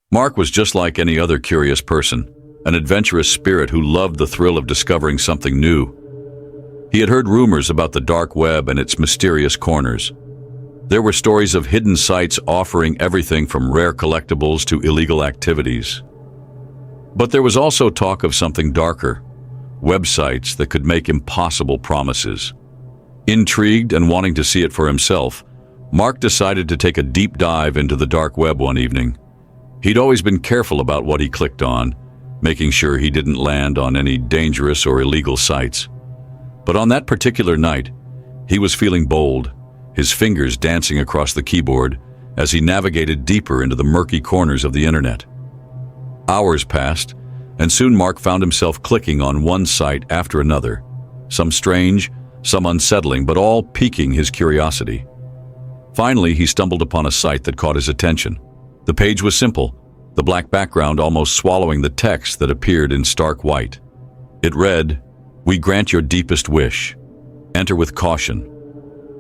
Mark was just like any other curious person, an adventurous spirit who loved the thrill of discovering something new. He had heard rumors about the dark web and its mysterious corners. There were stories of hidden sites offering everything from rare collectibles to illegal activities. But there was also talk of something darker, websites that could make impossible promises. Intrigued and wanting to see it for himself, Mark decided to take a deep dive into the dark web one evening. He'd always been careful about what he clicked on, making sure he didn't land on any dangerous or illegal sites. But on that particular night, he was feeling bold, his fingers dancing across the keyboard as he navigated deeper into the murky corners of the internet. Hours passed, and soon Mark found himself clicking on one site after another, some strange, some unsettling, but all piquing his curiosity. Finally, he stumbled upon a site that caught his attention. The page was simple, the black background almost swallowing the text that appeared in stark white. It read, "We grant your deepest wish. Enter with caution."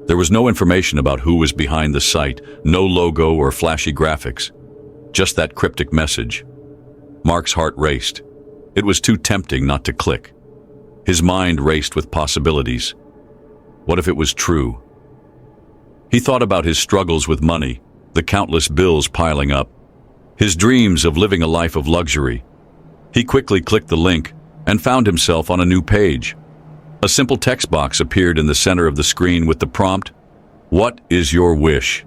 There was no information about who was behind the site, no logo or flashy graphics. Just that cryptic message. Mark's heart raced. It was too tempting not to click. His mind raced with possibilities. What if it was true? He thought about his struggles with money, the countless bills piling up, his dreams of living a life of luxury. He quickly clicked the link and found himself on a new page. A simple text box appeared in the center of the screen with the prompt, "What is your wish?"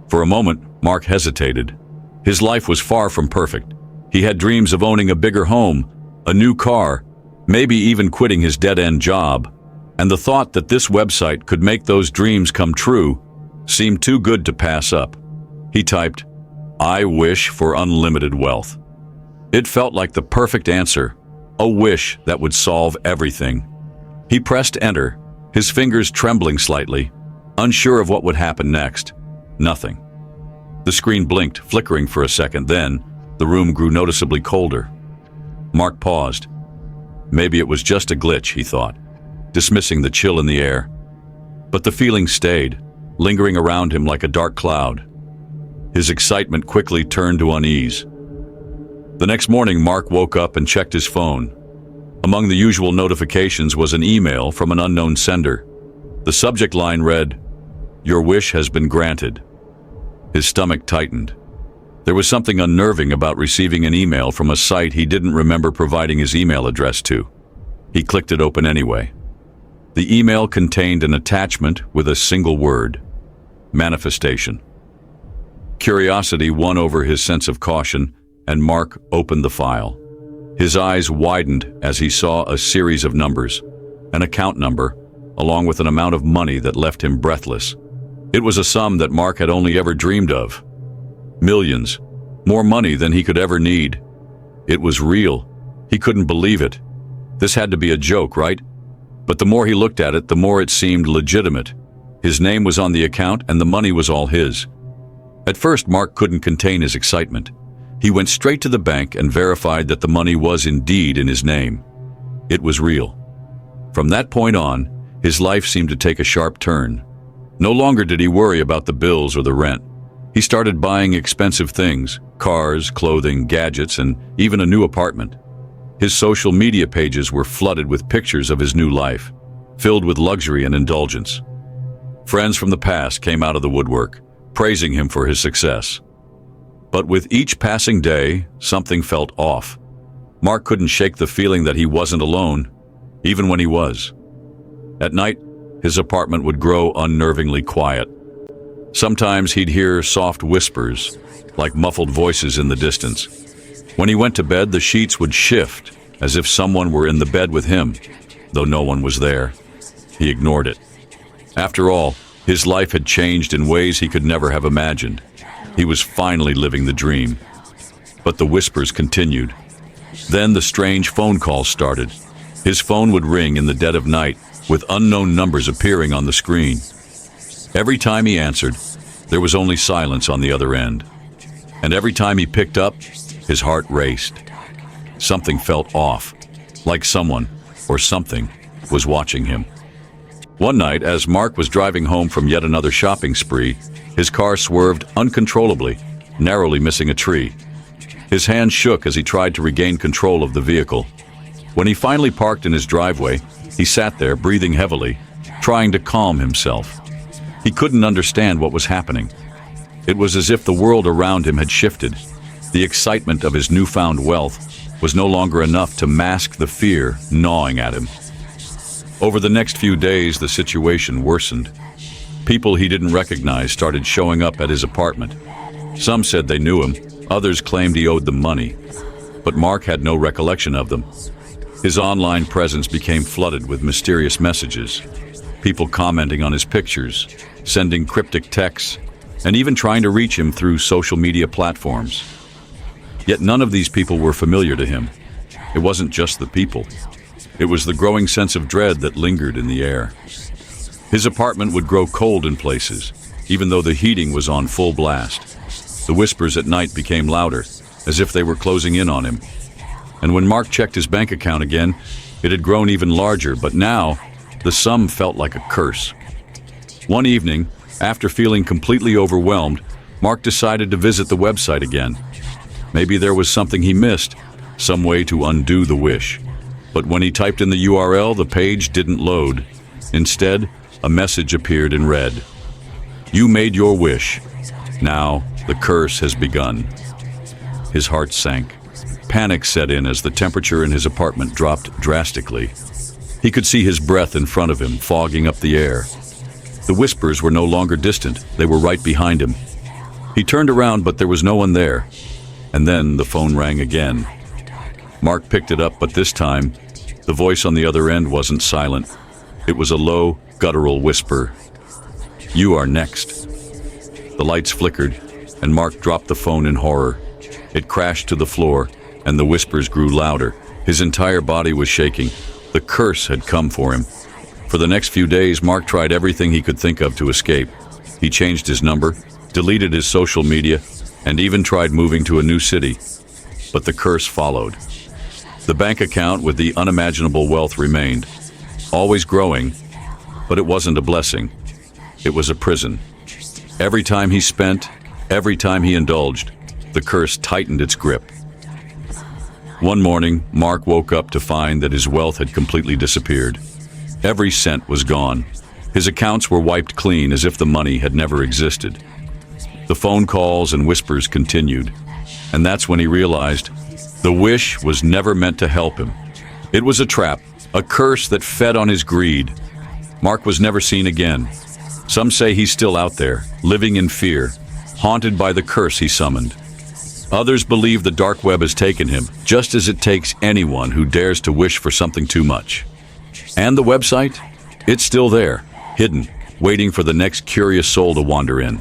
For a moment, Mark hesitated. His life was far from perfect. He had dreams of owning a bigger home, a new car, maybe even quitting his dead-end job. And the thought that this website could make those dreams come true seemed too good to pass up. He typed, "I wish for unlimited wealth." It felt like the perfect answer, a wish that would solve everything. He pressed enter, his fingers trembling slightly, unsure of what would happen next. Nothing. The screen blinked, flickering for a second, then the room grew noticeably colder. Mark paused. Maybe it was just a glitch, he thought, dismissing the chill in the air. But the feeling stayed, lingering around him like a dark cloud. His excitement quickly turned to unease. The next morning, Mark woke up and checked his phone. Among the usual notifications was an email from an unknown sender. The subject line read, "Your wish has been granted." His stomach tightened. There was something unnerving about receiving an email from a site he didn't remember providing his email address to. He clicked it open anyway. The email contained an attachment with a single word, manifestation. Curiosity won over his sense of caution, and Mark opened the file. His eyes widened as he saw a series of numbers, an account number, along with an amount of money that left him breathless. It was a sum that Mark had only ever dreamed of. Millions, more money than he could ever need. It was real. He couldn't believe it. This had to be a joke, right? But the more he looked at it, the more it seemed legitimate. His name was on the account and the money was all his. At first, Mark couldn't contain his excitement. He went straight to the bank and verified that the money was indeed in his name. It was real. From that point on, his life seemed to take a sharp turn. No longer did he worry about the bills or the rent. He started buying expensive things, cars, clothing, gadgets, and even a new apartment. His social media pages were flooded with pictures of his new life, filled with luxury and indulgence. Friends from the past came out of the woodwork, praising him for his success. But with each passing day, something felt off. Mark couldn't shake the feeling that he wasn't alone, even when he was. At night, his apartment would grow unnervingly quiet. Sometimes he'd hear soft whispers, like muffled voices in the distance. When he went to bed, the sheets would shift, as if someone were in the bed with him, though no one was there. He ignored it. After all, his life had changed in ways he could never have imagined. He was finally living the dream. But the whispers continued. Then the strange phone calls started. His phone would ring in the dead of night, with unknown numbers appearing on the screen. Every time he answered, there was only silence on the other end. And every time he picked up, his heart raced. Something felt off, like someone or something was watching him. One night, as Mark was driving home from yet another shopping spree, his car swerved uncontrollably, narrowly missing a tree. His hands shook as he tried to regain control of the vehicle. When he finally parked in his driveway, he sat there, breathing heavily, trying to calm himself. He couldn't understand what was happening. It was as if the world around him had shifted. The excitement of his newfound wealth was no longer enough to mask the fear gnawing at him. Over the next few days, the situation worsened. People he didn't recognize started showing up at his apartment. Some said they knew him, others claimed he owed them money. But Mark had no recollection of them. His online presence became flooded with mysterious messages, people commenting on his pictures, sending cryptic texts, and even trying to reach him through social media platforms. Yet none of these people were familiar to him. It wasn't just the people. It was the growing sense of dread that lingered in the air. His apartment would grow cold in places, even though the heating was on full blast. The whispers at night became louder, as if they were closing in on him. And when Mark checked his bank account again, it had grown even larger, but now the sum felt like a curse. One evening, after feeling completely overwhelmed, Mark decided to visit the website again. Maybe there was something he missed, some way to undo the wish. But when he typed in the URL, the page didn't load. Instead, a message appeared in red. "You made your wish. Now, the curse has begun." His heart sank. Panic set in as the temperature in his apartment dropped drastically. He could see his breath in front of him, fogging up the air. The whispers were no longer distant. They were right behind him. He turned around, but there was no one there. And then the phone rang again. Mark picked it up, but this time, the voice on the other end wasn't silent. It was a low, guttural whisper. "You are next." The lights flickered, and Mark dropped the phone in horror. It crashed to the floor, and the whispers grew louder. His entire body was shaking. The curse had come for him. For the next few days, Mark tried everything he could think of to escape. He changed his number, deleted his social media, and even tried moving to a new city. But the curse followed. The bank account with the unimaginable wealth remained, always growing, but it wasn't a blessing. It was a prison. Every time he spent, every time he indulged, the curse tightened its grip. One morning, Mark woke up to find that his wealth had completely disappeared. Every cent was gone. His accounts were wiped clean as if the money had never existed. The phone calls and whispers continued, and that's when he realized the wish was never meant to help him. It was a trap, a curse that fed on his greed. Mark was never seen again. Some say he's still out there, living in fear, haunted by the curse he summoned. Others believe the dark web has taken him, just as it takes anyone who dares to wish for something too much. And the website? It's still there, hidden, waiting for the next curious soul to wander in.